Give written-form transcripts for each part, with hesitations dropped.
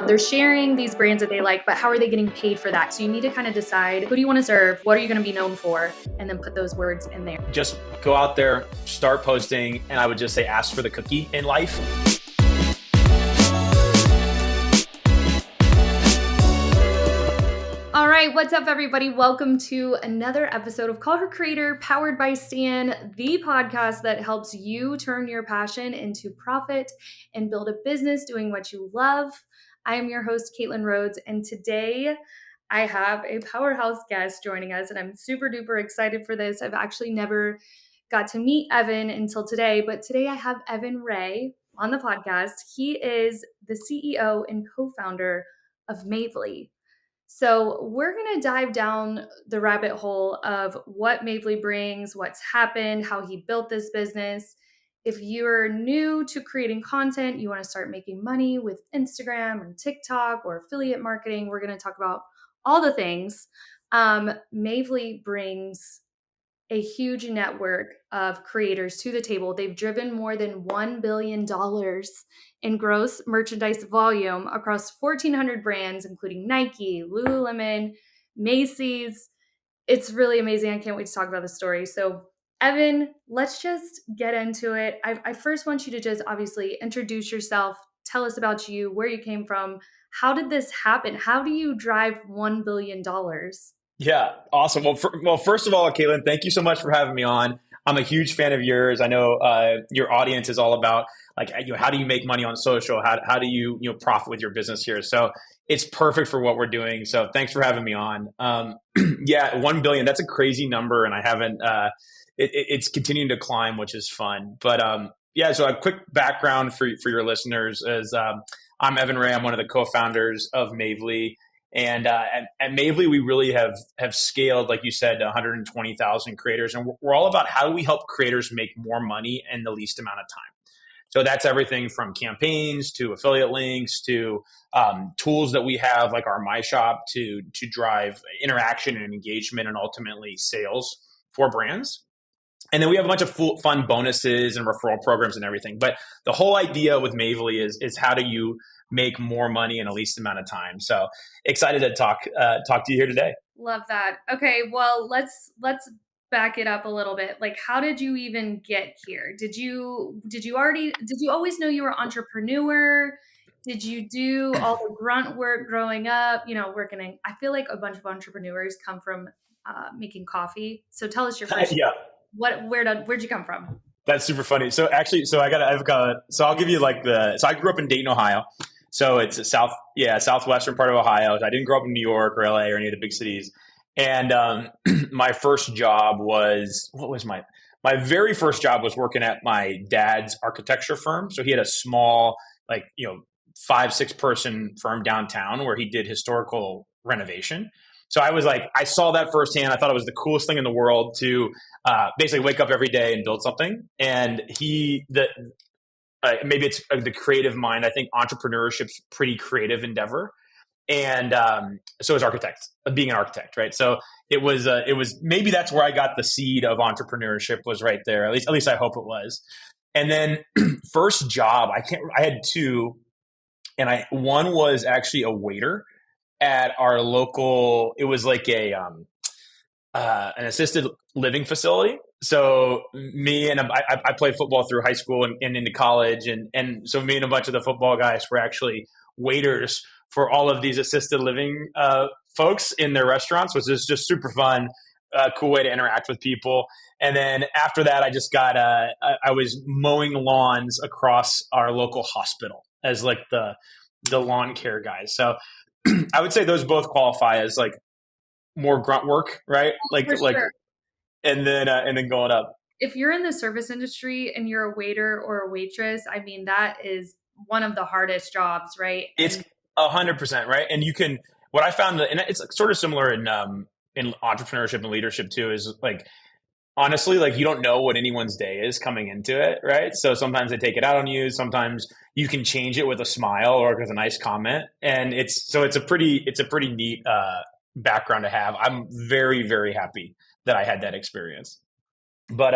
They're sharing these brands that they like, but how are they getting paid for that? So you need to kind of decide, who do you want to serve? What are you going to be known for? And then put those words in there. Just go out there, start posting, and I would just say ask for the cookie in life. All right, what's up, everybody? Welcome to another episode of Call Her Creator, powered by Stan, the podcast that helps you turn your passion into profit and build a business doing what you love. I am your host, Caitlin Rhodes, and today I have a powerhouse guest joining us, and I'm super duper excited for this. I've actually never got to meet Evan until today, but today I have Evan Ray on the podcast. He is the CEO and co-founder of Mavely. So we're going to dive down the rabbit hole of what Mavely brings, what's happened, how he built this business. If you're new to creating content, you want to start making money with Instagram and TikTok or affiliate marketing, we're going to talk about all the things. Mavely brings a huge network of creators to the table. They've driven more than $1 billion in gross merchandise volume across 1,400 brands, including Nike, Lululemon, Macy's. It's really amazing. I can't wait to talk about the story. So, Evan, let's just get into it. I first want you to just obviously introduce yourself, tell us about you, where you came from. How did this happen? How do you drive $1 billion? Yeah, awesome. Well, first of all, Caitlin, thank you so much for having me on. I'm a huge fan of yours. I know your audience is all about how do you make money on social? How do you profit with your business here? So it's perfect for what we're doing. So thanks for having me on. Yeah, 1 billion. That's a crazy number, and I haven't. It's continuing to climb, which is fun. But yeah, so a quick background for your listeners is I'm Evan Ray. I'm one of the co-founders of Mavely. And at Mavely, we really have scaled, like you said, to 120,000 creators. And we're all about how do we help creators make more money in the least amount of time. So that's everything from campaigns to affiliate links to tools that we have like our My Shop to drive interaction and engagement and ultimately sales for brands. And then we have a bunch of fun bonuses and referral programs and everything. But the whole idea with Mavely is how do you make more money in the least amount of time. So excited to talk to you here today. Love that. Okay, well, let's back it up a little bit. Like, how did you even get here? Did you always know you were an entrepreneur? Did you do all the grunt work growing up? I feel like a bunch of entrepreneurs come from making coffee. So tell us your first. Yeah. Where'd you come from? That's super funny. So actually, so I'll give you so I grew up in Dayton, Ohio. So it's a southwestern part of Ohio. I didn't grow up in New York or LA or any of the big cities. And my first job was, my very first job was working at my dad's architecture firm. So he had a small, 5-6 person firm downtown where he did historical renovation. So I saw that firsthand. I thought it was the coolest thing in the world to basically wake up every day and build something. And maybe it's the creative mind. I think entrepreneurship's pretty creative endeavor. And so is being an architect, right? So it was maybe that's where I got the seed of entrepreneurship was right there. At least I hope it was. And then first job, I had two, and one was actually a waiter at our local, it was like an assisted living facility. So me and I played football through high school and into college. And so me and a bunch of the football guys were actually waiters for all of these assisted living folks in their restaurants, which is just super fun, cool way to interact with people. And then after that, I just got, I was mowing lawns across our local hospital as like the lawn care guys. So I would say those both qualify as like more grunt work, right? Sure. And then going up. If you're in the service industry and you're a waiter or a waitress, I mean, that is one of the hardest jobs, right? It's 100%, right? And what I found, and it's sort of similar in entrepreneurship and leadership too, is like, honestly, like you don't know what anyone's day is coming into it, right? So sometimes they take it out on you. Sometimes you can change it with a smile or with a nice comment. And it's a pretty neat background to have. I'm very, very happy that I had that experience. But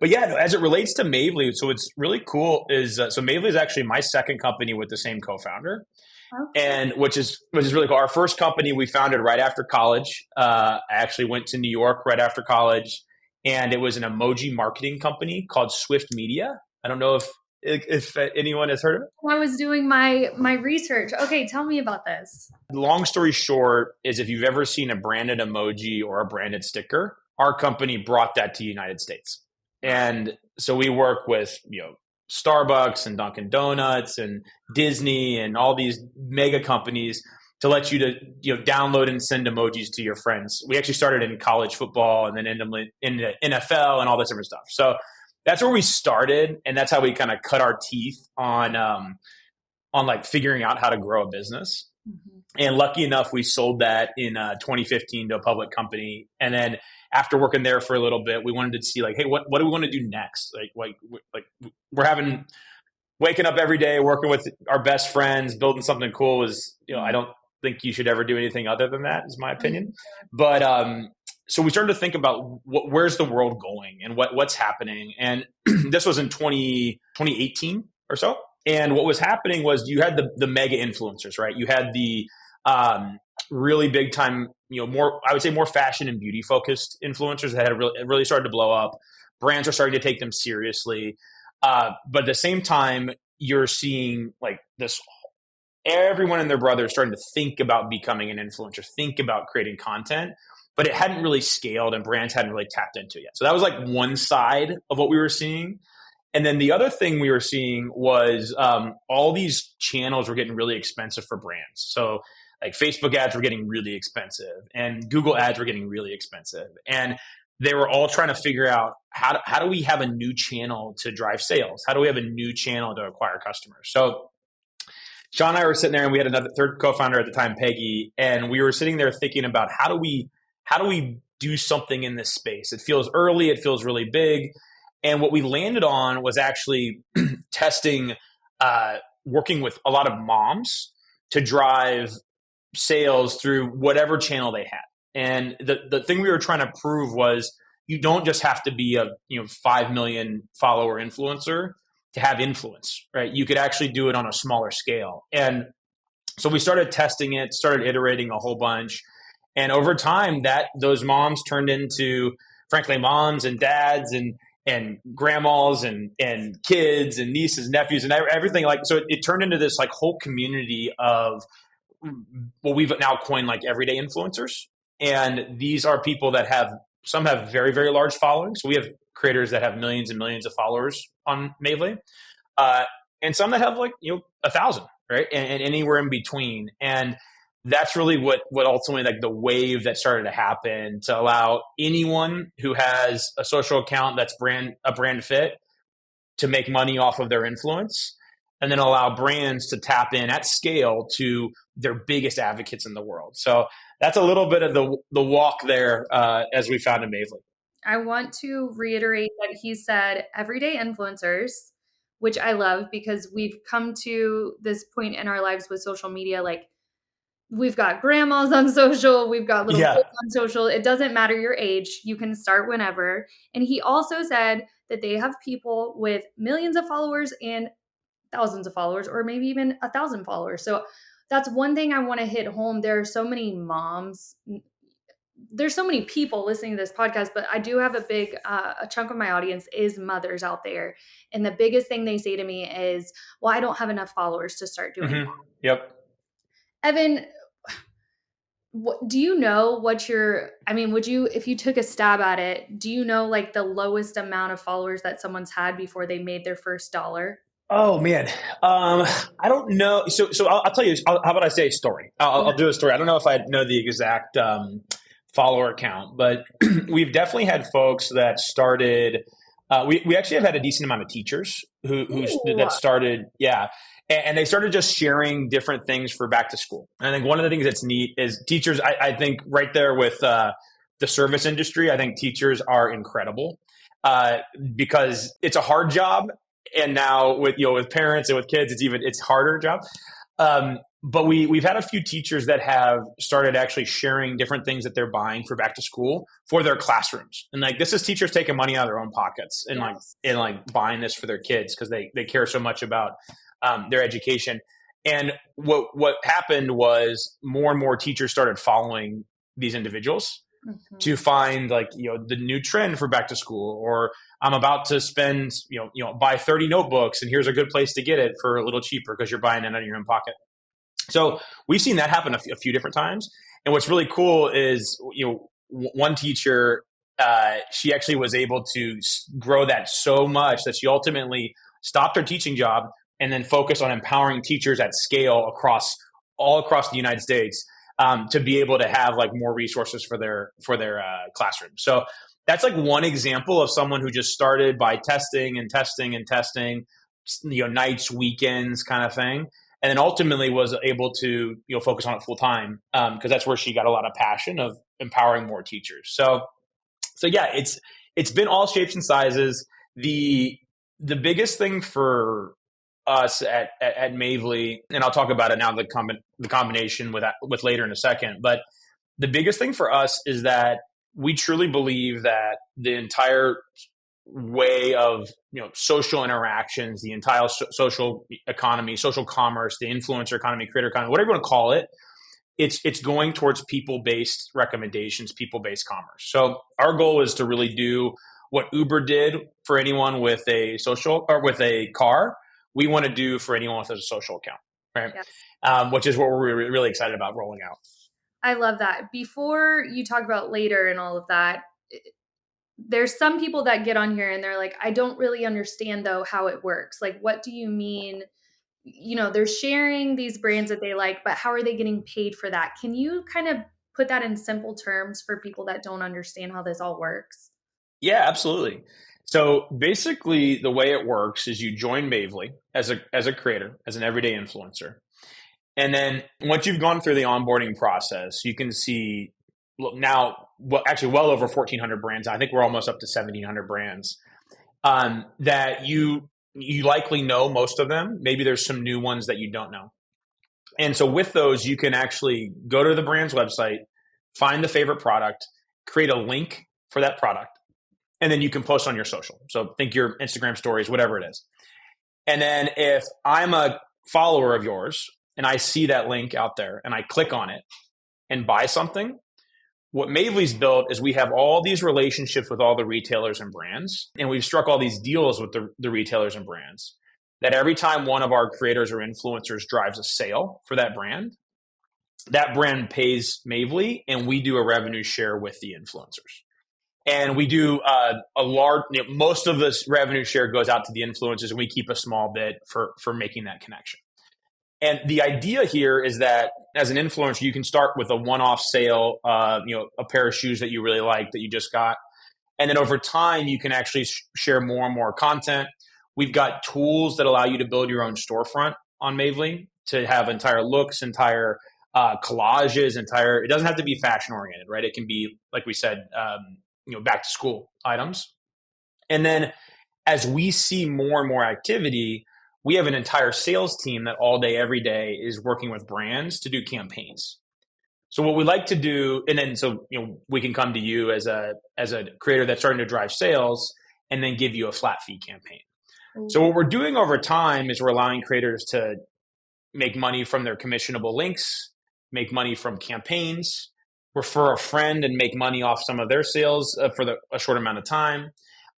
yeah, as it relates to Mavely, so what's really cool is so Mavely is actually my second company with the same co-founder. Okay. and which is really cool. Our first company we founded right after college. I actually went to New York right after college, and it was an emoji marketing company called Swift Media. I don't know if anyone has heard of it. I was doing my research. Okay, tell me about this. Long story short is if you've ever seen a branded emoji or a branded sticker, our company brought that to the United States. Wow. And so we work with, Starbucks and Dunkin' Donuts and Disney and all these mega companies to let you to download and send emojis to your friends. We actually started in college football and then in the NFL and all this different stuff. So that's where we started, and that's how we kind of cut our teeth on like figuring out how to grow a business. Mhm. And lucky enough, we sold that in 2015 to a public company. And then after working there for a little bit, we wanted to see like, hey, what do we want to do next? Like we're having waking up every day, working with our best friends, building something cool is, I Mhm. don't think you should ever do anything other than that, is my opinion. But so we started to think about where's the world going and what's happening. And this was in 2018 or so. And what was happening was you had the mega influencers, right? You had the um, really big time, more, I would say more fashion and beauty focused influencers that had really started to blow up. Brands are starting to take them seriously. But at the same time, you're seeing like this, everyone and their brother starting to think about becoming an influencer, think about creating content, but it hadn't really scaled and brands hadn't really tapped into it yet. So that was like one side of what we were seeing. And then the other thing we were seeing was all these channels were getting really expensive for brands. So like Facebook ads were getting really expensive and Google ads were getting really expensive. And they were all trying to figure out how do we have a new channel to drive sales? How do we have a new channel to acquire customers? So Sean and I were sitting there, and we had another third co-founder at the time, Peggy, and we were sitting there thinking about how do we do something in this space? It feels early, it feels really big, and what we landed on was actually testing, working with a lot of moms to drive sales through whatever channel they had. And the thing we were trying to prove was you don't just have to be a 5 million follower influencer to have influence, right? You could actually do it on a smaller scale. And so we started testing it, started iterating a whole bunch. And over time that those moms turned into frankly moms and dads and grandmas and kids and nieces, nephews, and everything. Like, so it turned into this like whole community of what we've now coined like everyday influencers. And these are people that some have very, very large followings. So we have creators that have millions and millions of followers on Mavely, uh, and some that have like, 1,000, right? And anywhere in between. And that's really what ultimately like the wave that started to happen to allow anyone who has a social account that's a brand fit to make money off of their influence, and then allow brands to tap in at scale to their biggest advocates in the world. So that's a little bit of the walk there, as we found in Mavely. I want to reiterate that he said everyday influencers, which I love because we've come to this point in our lives with social media. Like, we've got grandmas on social, we've got little Yeah. kids on social. It doesn't matter your age, you can start whenever. And he also said that they have people with millions of followers and thousands of followers, or maybe even 1,000 followers. So that's one thing I want to hit home. There are so many moms, there's so many people listening to this podcast, but I do have a chunk of my audience is mothers out there. And the biggest thing they say to me is, well, I don't have enough followers to start doing Hmm. that. Yep. Evan, do you know what I mean, would you, if you took a stab at it, do you know like the lowest amount of followers that someone's had before they made their first dollar? Oh man, I don't know. So I'll tell you. How about I say a story? I'll do a story. I don't know if I know the exact follower count, but we've definitely had folks that started. We actually have had a decent amount of teachers Ooh. that started. Yeah. And they started just sharing different things for back to school. And I think one of the things that's neat is teachers. I think right there with the service industry, I think teachers are incredible, uh, because it's a hard job, and now with parents and with kids, it's harder job. But we've had a few teachers that have started actually sharing different things that they're buying for back to school for their classrooms, and like this is teachers taking money out of their own pockets and Yes. like buying this for their kids because they care so much about their education. And what happened was more and more teachers started following these individuals to Mhm. find like the new trend for back to school, or I'm about to spend buy 30 notebooks and here's a good place to get it for a little cheaper because you're buying it out of your own pocket. So we've seen that happen a few different times. And what's really cool is, one teacher, she actually was able to grow that so much that she ultimately stopped her teaching job and then focused on empowering teachers at scale all across the United States, to be able to have like more resources for their classroom. So that's like one example of someone who just started by testing and testing and testing, nights, weekends, kind of thing, and then ultimately was able to focus on it full time, because that's where she got a lot of passion of empowering more teachers. So yeah, it's been all shapes and sizes. The biggest thing for us at Mavely, and I'll talk about it now, the combination with later in a second, but the biggest thing for us is that we truly believe that the entire way of social interactions, the entire social economy, social commerce, the influencer economy, creator economy, whatever you want to call it, it's going towards people based recommendations, people based commerce. So our goal is to really do what Uber did for anyone with a social or with a car. We want to do for anyone with a social account, right? Yes. Which is what we're really excited about rolling out. I love that. Before you talk about later and all of that, there's some people that get on here and they're like, I don't really understand though how it works. Like, what do you mean? They're sharing these brands that they like, but how are they getting paid for that? Can you kind of put that in simple terms for people that don't understand how this all works? Yeah, absolutely. So basically, the way it works is you join Mavely as a creator, as an everyday influencer, and then once you've gone through the onboarding process, you can see now, well, actually, well over 1,400 brands. I think we're almost up to 1,700 brands, that you likely know most of them. Maybe there's some new ones that you don't know. And so with those, you can actually go to the brand's website, find the favorite product, create a link for that product, and then you can post on your social. So think your Instagram stories, whatever it is. And then if I'm a follower of yours and I see that link out there and I click on it and buy something, what Mavely's built is we have all these relationships with all the retailers and brands, and we've struck all these deals with the retailers and brands that every time one of our creators or influencers drives a sale for that brand pays Mavely, and we do a revenue share with the influencers. And we do a large, most of this revenue share goes out to the influencers, and we keep a small bit for making that connection. And the idea here is that as an influencer, you can start with a one-off sale, a pair of shoes that you really like that you just got, and then over time you can actually share more and more content. We've got tools that allow you to build your own storefront on Mavely to have entire looks, entire collages, entire. It doesn't have to be fashion oriented, right? It can be, like we said, back to school items. And then as we see more and more activity, we have an entire sales team that all day, every day is working with brands to do campaigns. So what we like to do, and then so we can come to you as a creator that's starting to drive sales, and then give you a flat fee campaign. So what we're doing over time is we're allowing creators to make money from their commissionable links, make money from campaigns, refer a friend and make money off some of their sales for a short amount of time.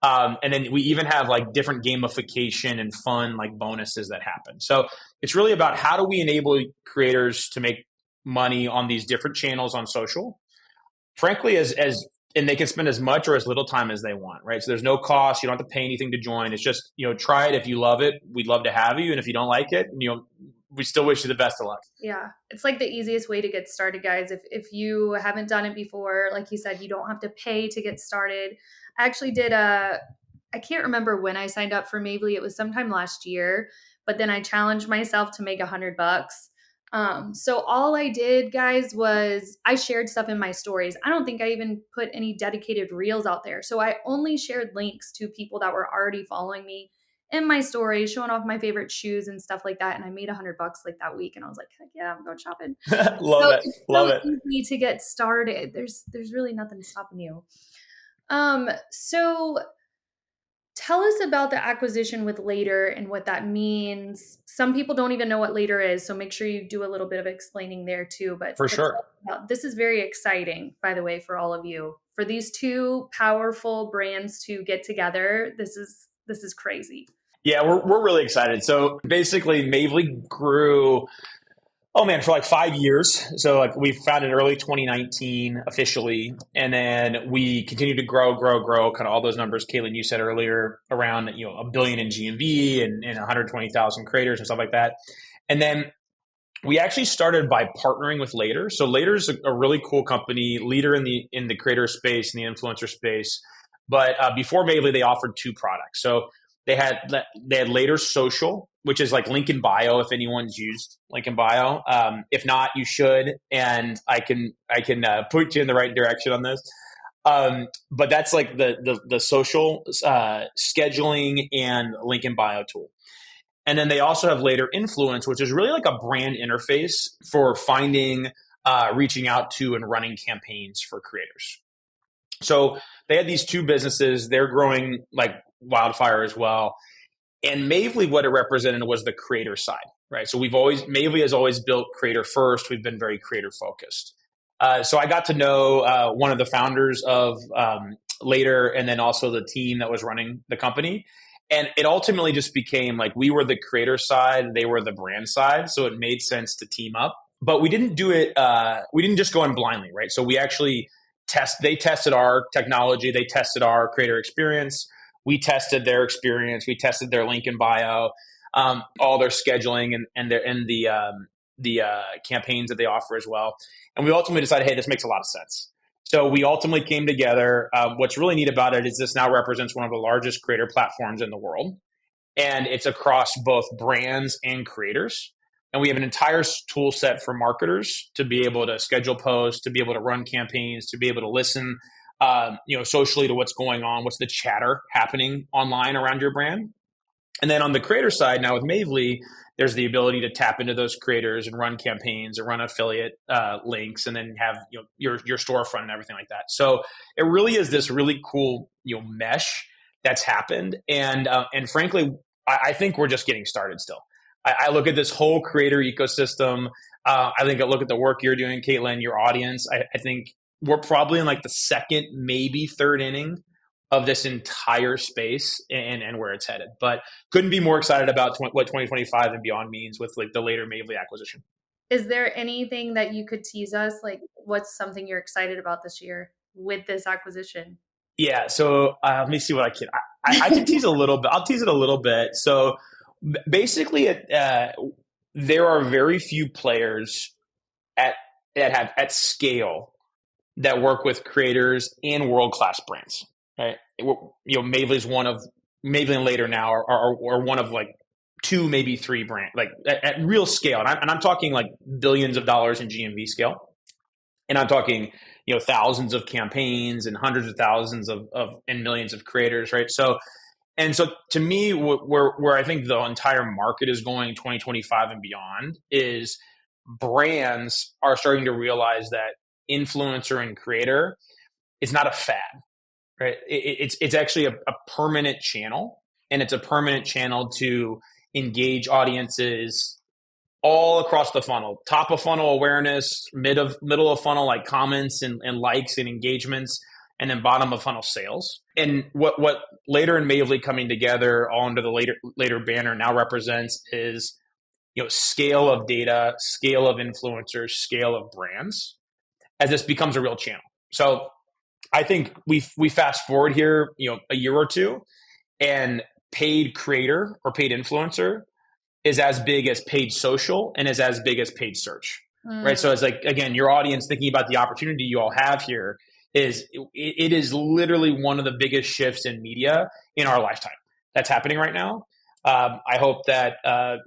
And then we even have like different gamification and fun like bonuses that happen. So it's really about how do we enable creators to make money on these different channels on social, frankly, as and they can spend as much or as little time as they want, right? So there's no cost. You don't have to pay anything to join. It's just, try it. If you love it, we'd love to have you. And if you don't like it, we still wish you the best of luck. Yeah, it's like the easiest way to get started, guys. If you haven't done it before, like you said, you don't have to pay to get started. I actually did I can't remember when I signed up for Mavely. It was sometime last year, but then I challenged myself to make $100. So all I did, guys, was I shared stuff in my stories. I don't think I even put any dedicated reels out there. So I only shared links to people that were already following me in my story, showing off my favorite shoes and stuff like that. And I made $100 like that week. And I was like, heck yeah, I'm going shopping. Love So it. it's Love so it. easy to get started. There's really nothing stopping you. So Tell us about the acquisition with Later and what that means. Some people don't even know what Later is, so make sure you do a little bit of explaining there too. For But tell sure. us about, this is very exciting, by the way, for all of you. For these two powerful brands to get together, this is crazy. Yeah, we're really excited. So basically, Mavely grew. Oh man, for like 5 years. So like we founded early 2019 officially, and then we continued to grow, kind of all those numbers, Caitlin, you said earlier, around a billion in GMV and 120,000 creators and stuff like that. And then we actually started by partnering with Later. So Later is a really cool company, leader in the creator space and the influencer space. But before Mavely, they offered two products. So they had Later Social, which is like link in bio if anyone's used link in bio. If not, you should, and I can point you in the right direction on this. But that's like the social scheduling and link in bio tool. And then they also have Later Influence, which is really like a brand interface for finding, reaching out to, and running campaigns for creators. So they had these two businesses. They're growing like wildfire as well. And Mavely, what it represented was the creator side, right? So Mavely has always built creator first. We've been very creator focused. So I got to know one of the founders of Later, and then also the team that was running the company. And it ultimately just became like we were the creator side, they were the brand side. So it made sense to team up. But we didn't do it, we didn't just go in blindly, right? So we actually they tested our technology, they tested our creator experience, we tested their experience, we tested their link in bio, all their scheduling and the campaigns that they offer as well. And we ultimately decided, hey, this makes a lot of sense. So we ultimately came together. What's really neat about it is this now represents one of the largest creator platforms in the world, and it's across both brands and creators. And we have an entire tool set for marketers to be able to schedule posts, to be able to run campaigns, to be able to listen, socially to what's going on, what's the chatter happening online around your brand. And then on the creator side, now with Mavely, there's the ability to tap into those creators and run campaigns or run affiliate links, and then have your storefront and everything like that. So it really is this really cool mesh that's happened, and frankly, I think we're just getting started still. I look at this whole creator ecosystem. I look at the work you're doing, Caitlin, your audience. I think we're probably in like the second, maybe third inning of this entire space and where it's headed. But couldn't be more excited about what 2025 and beyond means with like the Later Mavely acquisition. Is there anything that you could tease us? Like, what's something you're excited about this year with this acquisition? Yeah. So let me see what I can. I can tease a little bit. I'll tease it a little bit. So basically, there are very few players at that have at scale that work with creators and world class brands. Right. Mavely's one of Mavely and Later now are one of like two, maybe three brands, like at real scale. And I'm talking like billions of dollars in GMV scale. And I'm talking, thousands of campaigns and hundreds of thousands of and millions of creators, right? So to me, where I think the entire market is going 2025 and beyond is brands are starting to realize that influencer and creator is not a fad, right? It's actually a permanent channel, and it's a permanent channel to engage audiences all across the funnel. Top of funnel awareness, middle of funnel like comments and likes and engagements, and then bottom of funnel sales. And what Later and Mavely coming together all under the later banner now represents is scale of data, scale of influencers, scale of brands as this becomes a real channel. So I think we fast forward here, a year or two, and paid creator or paid influencer is as big as paid social and is as big as paid search, right? Mm. So it's like, again, your audience thinking about the opportunity you all have here it is literally one of the biggest shifts in media in our lifetime that's happening right now. I hope that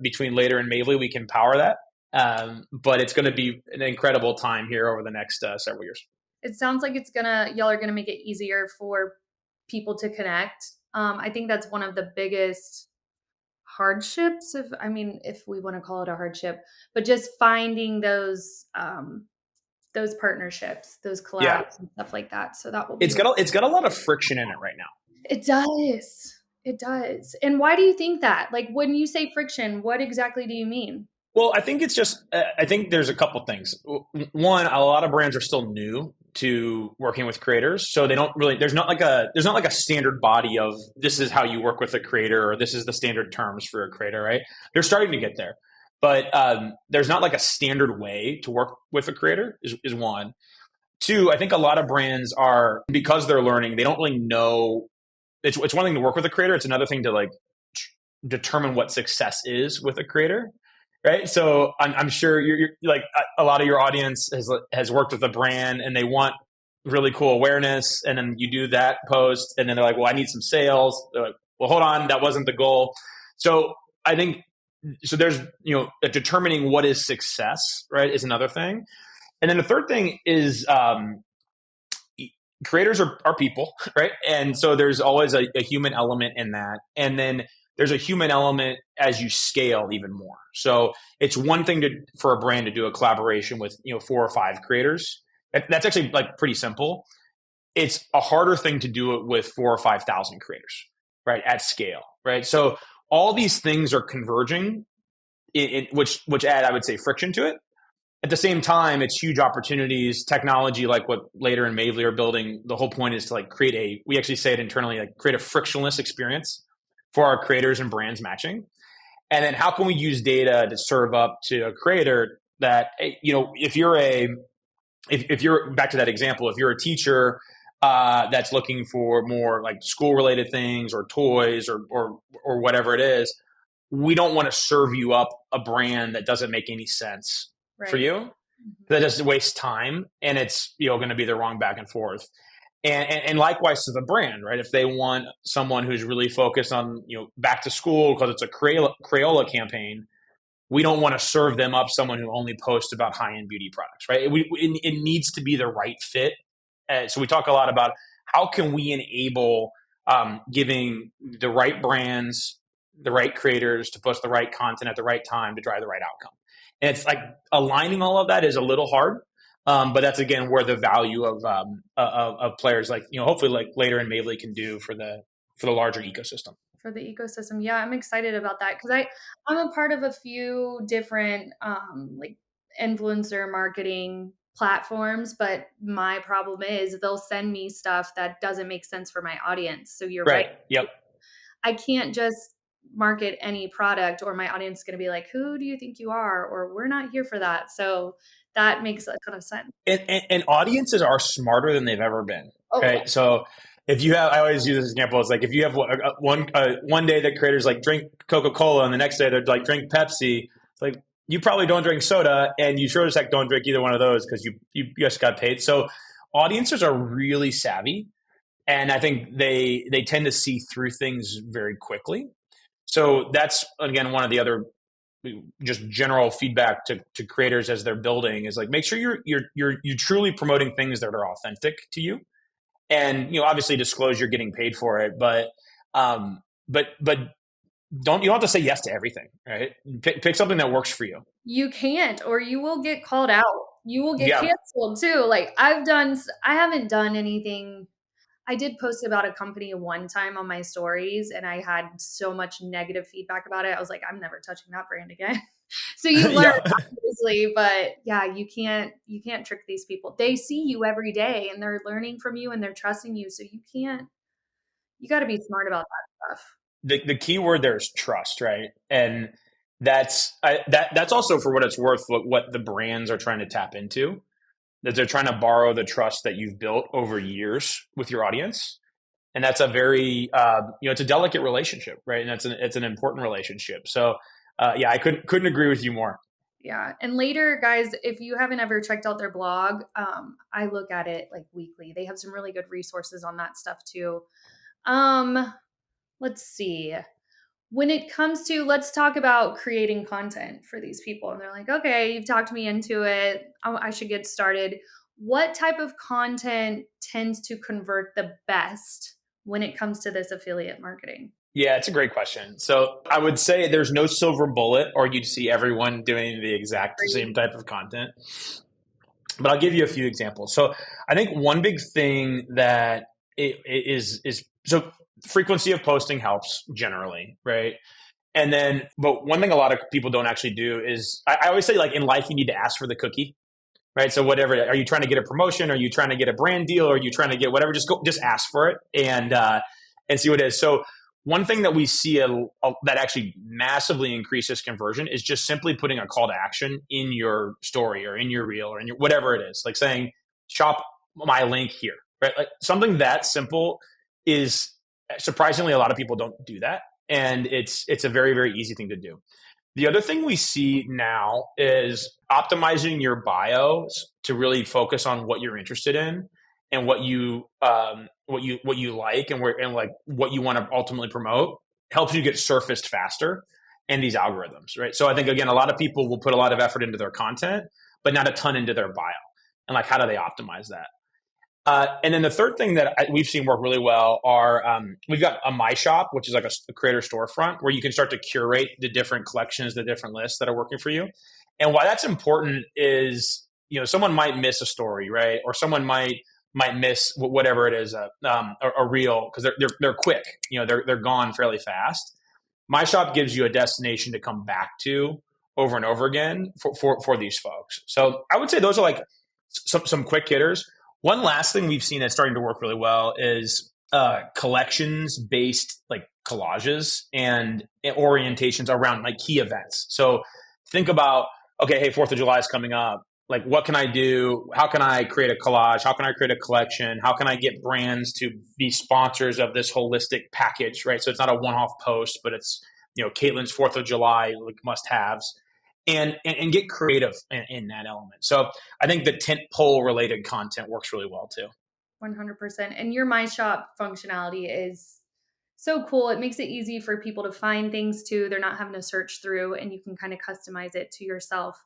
between Later and Mavely, we can power that. But it's going to be an incredible time here over the next several years. It sounds like y'all are gonna make it easier for people to connect. I think that's one of the biggest hardships, if we want to call it a hardship, but just finding those partnerships, those Yeah, collabs and stuff like that. So that will be it's got a lot of friction in it right now. it does. It does. And why do you think that? Like when you say friction, what exactly do you mean? Well, I think it's just, I think there's a couple things. One, a lot of brands are still new to working with creators. So they don't really, there's not like a standard body of this is how you work with a creator or this is the standard terms for a creator, right? They're starting to get there. But there's not like a standard way to work with a creator is one. Two, I think a lot of brands are, because they're learning, they don't really know. It's one thing to work with a creator. It's another thing to like determine what success is with a creator, right? So I'm sure you're like a lot of your audience has worked with a brand and they want really cool awareness, and then you do that post, and then they're like, "Well, I need some sales." They're like, "Well, hold on, that wasn't the goal." So I think so. There's determining what is success, right, is another thing, and then the third thing is creators are people, right? And so there's always a human element in that. And then there's a human element as you scale even more. So it's one thing for a brand to do a collaboration with 4 or 5 creators. That's actually like pretty simple. It's a harder thing to do it with 4 or 5 thousand creators, right? At scale, right? So all these things are converging, which add, I would say, friction to it. At the same time, it's huge opportunities. Technology, like what Later and Mavely are building, the whole point is to like we actually say it internally, like create a frictionless experience for our creators and brands matching. And then how can we use data to serve up to a creator that, if you're back to that example, if you're a teacher that's looking for more like school related things or toys or whatever it is, we don't want to serve you up a brand that doesn't make any sense for Right. you, that just wastes time, and it's going to be the wrong back and forth. And likewise to the brand, right? If they want someone who's really focused on back to school because it's a Crayola campaign, we don't want to serve them up someone who only posts about high end beauty products, right? It needs to be the right fit. So we talk a lot about how can we enable giving the right brands, the right creators to post the right content at the right time to drive the right outcome. And it's like aligning all of that is a little hard, but that's again where the value of players like hopefully like Later and Mavely can do for the larger ecosystem. For the ecosystem. Yeah, I'm excited about that because I'm a part of a few different like influencer marketing platforms, but my problem is they'll send me stuff that doesn't make sense for my audience. So you're right. Right. Yep. I can't just market any product or my audience is going to be like, who do you think you are? Or we're not here for that. So that makes a ton of sense. And audiences are smarter than they've ever been, Oh, yeah. right? So if you have, I always use this example. It's like if you have one day that creators like drink Coca-Cola and the next day they're like drink Pepsi. It's like you probably don't drink soda, and you sure as heck don't drink either one of those because you just got paid. So audiences are really savvy, and I think they tend to see through things very quickly. So that's again one of the other just general feedback to creators as they're building is like make sure you're truly promoting things that are authentic to you, and obviously disclose you're getting paid for it, but you don't have to say yes to everything, right? Pick something that works for you. You can't, or you will get called out. You will get Yeah. canceled too. Like I haven't done anything. I did post about a company one time on my stories and I had so much negative feedback about it. I was like, I'm never touching that brand again. So you learn Yeah. obviously, but yeah, you can't trick these people. They see you every day and they're learning from you and they're trusting you. So you got to be smart about that stuff. The key word there is trust, right? And that's also, for what it's worth, what the brands are trying to tap into, that they're trying to borrow the trust that you've built over years with your audience. And that's a very it's a delicate relationship, right? And it's an important relationship. So yeah, I couldn't agree with you more. Yeah. And Later, guys, if you haven't ever checked out their blog, I look at it like weekly. They have some really good resources on that stuff too. Um, let's see. When it comes to, let's talk about creating content for these people. And they're like, okay, you've talked me into it. I should get started. What type of content tends to convert the best when it comes to this affiliate marketing? Yeah, it's a great question. So I would say there's no silver bullet, or you'd see everyone doing the exact same type of content. But I'll give you a few examples. So I think one big thing that is so frequency of posting helps generally, right? And then, but one thing a lot of people don't actually do is I always say, like, in life, you need to ask for the cookie, right? So whatever, are you trying to get a promotion? Are you trying to get a brand deal? Are you trying to get whatever? Just ask for it and see what it is. So one thing that we see that actually massively increases conversion is just simply putting a call to action in your story or in your reel or in your whatever it is, like saying, shop my link here, right? Like something that simple is surprisingly a lot of people don't do that. And it's a very, very easy thing to do. The other thing we see now is optimizing your bios to really focus on what you're interested in and what you like and like what you want to ultimately promote helps you get surfaced faster in these algorithms, right? So I think again, a lot of people will put a lot of effort into their content, but not a ton into their bio. And like, how do they optimize that? And then the third thing that we've seen work really well are we've got a My Shop, which is like a creator storefront where you can start to curate the different collections, the different lists that are working for you. And why that's important is, someone might miss a story, right? Or someone might miss whatever it is, a reel, because they're quick. They're gone fairly fast. My Shop gives you a destination to come back to over and over again for these folks. So I would say those are like some quick hitters. One last thing we've seen that's starting to work really well is collections based like collages and orientations around like key events. So think about, okay, hey, 4th of July is coming up. Like, what can I do? How can I create a collage? How can I create a collection? How can I get brands to be sponsors of this holistic package, right? So it's not a one-off post, but it's, Caitlin's 4th of July like must-haves. And get creative in that element. So I think the tent pole related content works really well too. 100%. And your My Shop functionality is so cool. It makes it easy for people to find things too. They're not having to search through, and you can kind of customize it to yourself.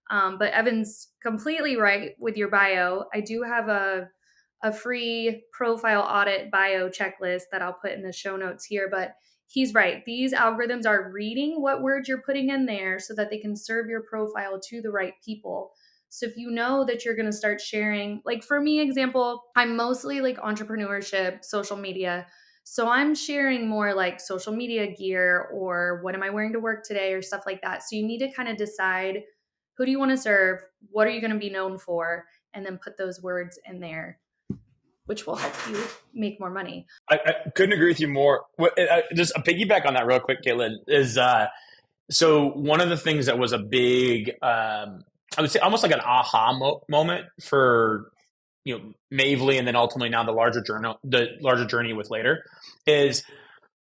But Evan's completely right with your bio. I do have a free profile audit bio checklist that I'll put in the show notes here. But he's right. These algorithms are reading what words you're putting in there so that they can serve your profile to the right people. So if you know that you're going to start sharing, like for me, example, I'm mostly like entrepreneurship, social media. So I'm sharing more like social media gear or what am I wearing to work today or stuff like that. So you need to kind of decide, who do you want to serve? What are you going to be known for? And then put those words in there, which will help you make more money. I couldn't agree with you more. Just a piggyback on that real quick, Caitlin, is so one of the things that was a big, I would say almost like an aha moment for Mavely, and then ultimately now the larger journey with Later, is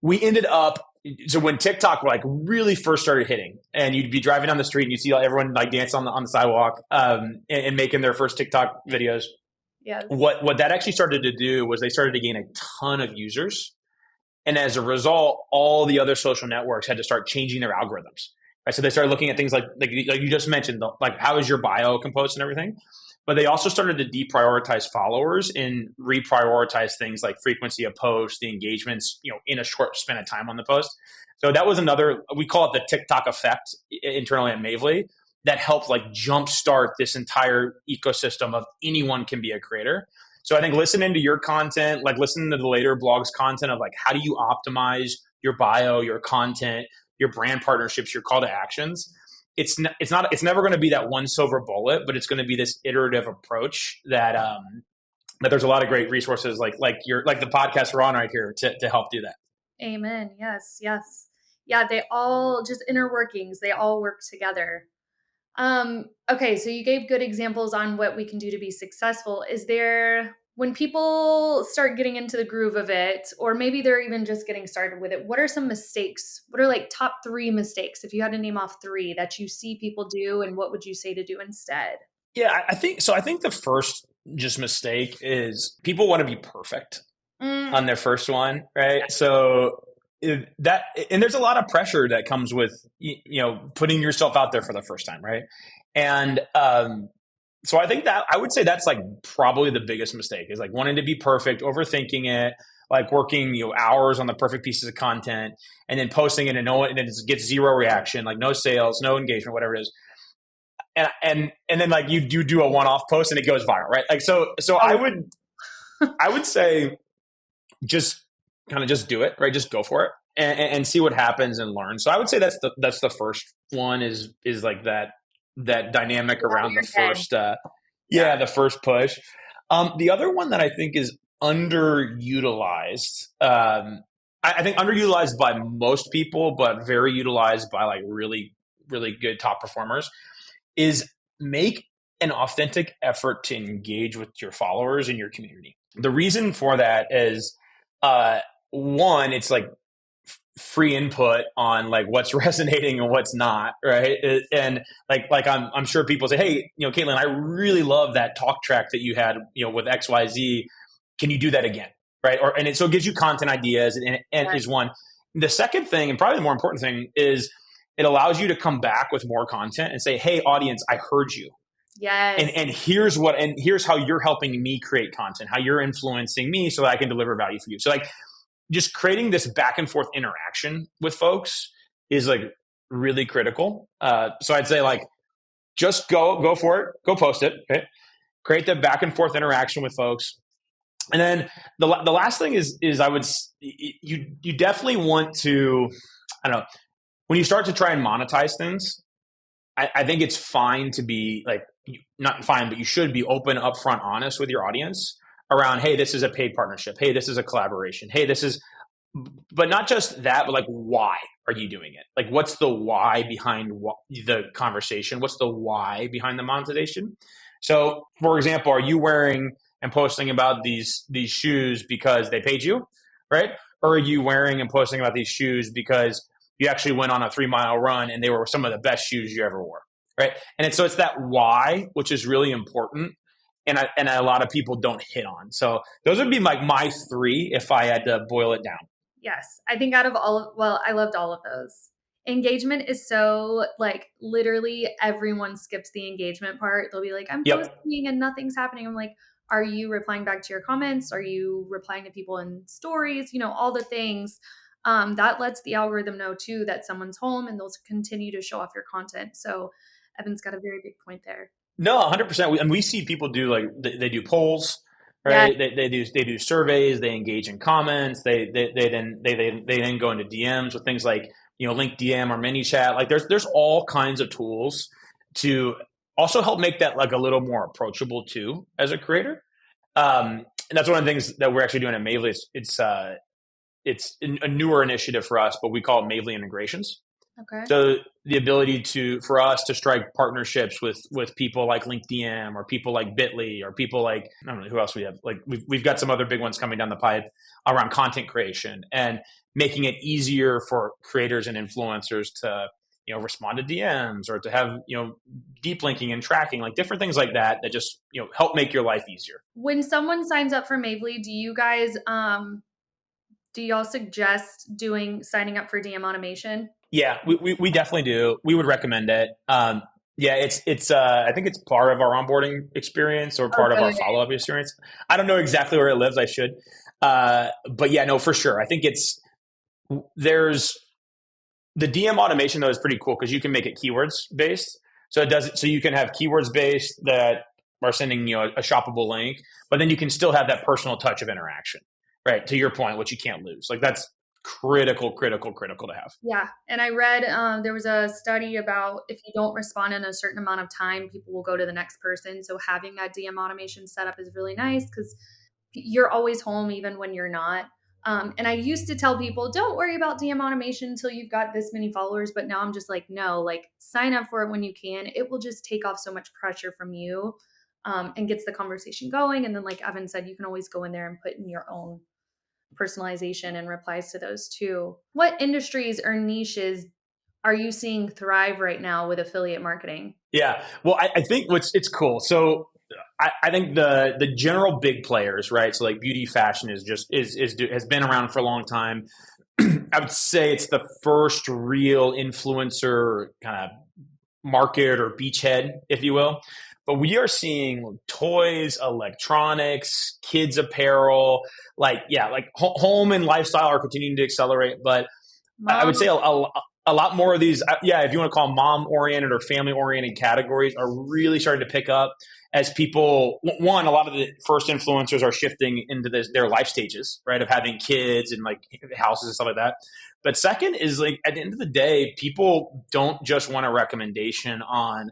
we ended up. So when TikTok like really first started hitting, and you'd be driving down the street and you see everyone like dance on the sidewalk and making their first TikTok videos. Yes. What that actually started to do was they started to gain a ton of users, and as a result, all the other social networks had to start changing their algorithms. Right? So they started looking at things like you just mentioned, like how is your bio composed and everything. But they also started to deprioritize followers and reprioritize things like frequency of posts, the engagements, in a short span of time on the post. So that was another, we call it the TikTok effect internally at Mavely, that helped like jumpstart this entire ecosystem of anyone can be a creator. So I think listening to your content, like listening to the Later blogs content of like, how do you optimize your bio, your content, your brand partnerships, your call to actions? It's never going to be that one silver bullet, but it's going to be this iterative approach that there's a lot of great resources like the podcast we're on right here to help do that. Amen. Yes. Yes. Yeah. They all just inner workings. They all work together. Okay. So you gave good examples on what we can do to be successful. Is there, when people start getting into the groove of it, or maybe they're even just getting started with it, what are some mistakes? What are like top 3 mistakes? If you had to name off 3 that you see people do, and what would you say to do instead? Yeah, I think so. I think the first just mistake is people want to be perfect on their first one, right? So that, and there's a lot of pressure that comes with putting yourself out there for the first time, right? And so I think that I would say that's like probably the biggest mistake is like wanting to be perfect, overthinking it, like working hours on the perfect pieces of content, and then posting it and it gets zero reaction, like no sales, no engagement, whatever it is. And then like you do a one-off post and it goes viral, right? Like so I would say just kind of just do it, right? Just go for it and see what happens and learn. So I would say that's the first one is like that dynamic Get out of around the your head. first Yeah. the first push. The other one that I think is underutilized, I think underutilized by most people, but very utilized by like really really good top performers, is make an authentic effort to engage with your followers and your community. The reason for that is uh, one, it's like free input on like what's resonating and what's not, right? And like I'm sure people say, hey, Caitlin, I really love that talk track that you had, with XYZ. Can you do that again? Right. So it gives you content ideas and Right. is one. The second thing, and probably the more important thing, is it allows you to come back with more content and say, hey, audience, I heard you. And, Yes. and here's how you're helping me create content, how you're influencing me so that I can deliver value for you. So like just creating this back and forth interaction with folks is like really critical. So I'd say like just go for it, go post it, okay? Create the back and forth interaction with folks. And then the last thing is I would you definitely want to, I don't know, when you start to try and monetize things, I think it's fine to be like, not fine, but you should be open, upfront, honest with your audience around, hey, this is a paid partnership. Hey, this is a collaboration. Hey, this is, but not just that, but like, why are you doing it? Like, what's the why behind the conversation? What's the why behind the monetization? So, for example, are you wearing and posting about these shoes because they paid you, right? Or are you wearing and posting about these shoes because you actually went on a 3 mile run and they were some of the best shoes you ever wore, right? So it's that why, which is really important, and a lot of people don't hit on. So those would be like my three if I had to boil it down. Yes. I think out of all of, well, I loved all of those. Engagement is so like literally everyone skips the engagement part. They'll be like, I'm Yep. posting and nothing's happening. I'm like, are you replying back to your comments? Are you replying to people in stories? All the things. That lets the algorithm know too that someone's home and they'll continue to show off your content. So Evan's got a very big point there. No, 100%. And we see people do like they do polls, Yeah. right? They do surveys. They engage in comments. They then go into DMs with things like link DM or mini chat. Like there's all kinds of tools to also help make that like a little more approachable too as a creator. And that's one of the things that we're actually doing at Mavely. It's a newer initiative for us, but we call it Mavely integrations. Okay. So the ability for us to strike partnerships with people like LinkedIn or people like Bitly or people like, I don't know who else we have. Like we've got some other big ones coming down the pipe around content creation and making it easier for creators and influencers to respond to DMs or to have deep linking and tracking, like different things like that just help make your life easier. When someone signs up for Mavely, do y'all suggest signing up for DM automation? Yeah, we definitely do. We would recommend it. Yeah, it's I think it's part of our onboarding experience or Oh, part of our good. follow up experience. I don't know exactly where it lives. I should, but yeah, no, for sure. I think there's the DM automation though is pretty cool because you can make it keywords based. So you can have keywords based that are sending a shoppable link, but then you can still have that personal touch of interaction, right? To your point, which you can't lose. Like that's critical to have. Yeah. And I read there was a study about if you don't respond in a certain amount of time, people will go to the next person. So having that DM automation set up is really nice because you're always home even when you're not. And I used to tell people, don't worry about DM automation until you've got this many followers. But now I'm just like, no, like sign up for it when you can. It will just take off so much pressure from you and gets the conversation going. And then, like Evan said, you can always go in there and put in your own personalization and replies to those too. What industries or niches are you seeing thrive right now with affiliate marketing? Yeah. Well, I think it's cool. So I think the general big players, right? So like beauty, fashion has been around for a long time. I would say it's the first real influencer kind of market or beachhead, if you will. But we are seeing toys, electronics, kids apparel, like home and lifestyle are continuing to accelerate. But I would Mom, say a lot more of these, yeah, if you want to call them mom oriented or family oriented categories, are really starting to pick up as people. One, a lot of the first influencers are shifting into their life stages, right, of having kids and like houses and stuff like that. But second is like at the end of the day, people don't just want a recommendation um,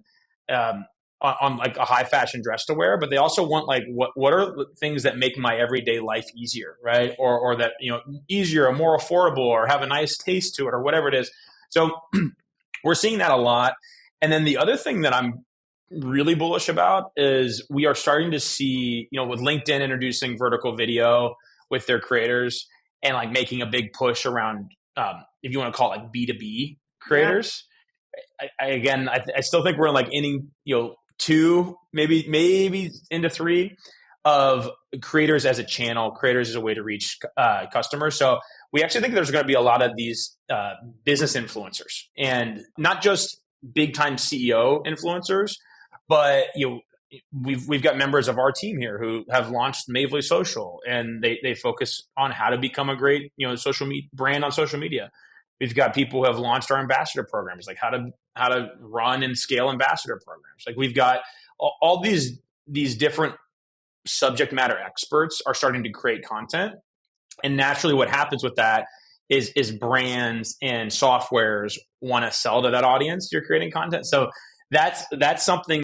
on like a high fashion dress to wear, but they also want like what are the things that make my everyday life easier, right? Or that easier or more affordable or have a nice taste to it or whatever it is. So we're seeing that a lot. And then the other thing that I'm really bullish about is we are starting to see, with LinkedIn introducing vertical video with their creators and like making a big push around, if you want to call it like B2B Yeah. creators. I still think we're in like inning, two, maybe into three of creators as a channel, creators as a way to reach customers. So we actually think there's going to be a lot of these business influencers, and not just big time CEO influencers, but we've got members of our team here who have launched Mavely Social, and they focus on how to become a great social brand on social media. We've got people who have launched our ambassador programs, like how to run and scale ambassador programs. Like we've got all these different subject matter experts are starting to create content, and naturally, what happens with that is brands and softwares want to sell to that audience you're creating content. So that's something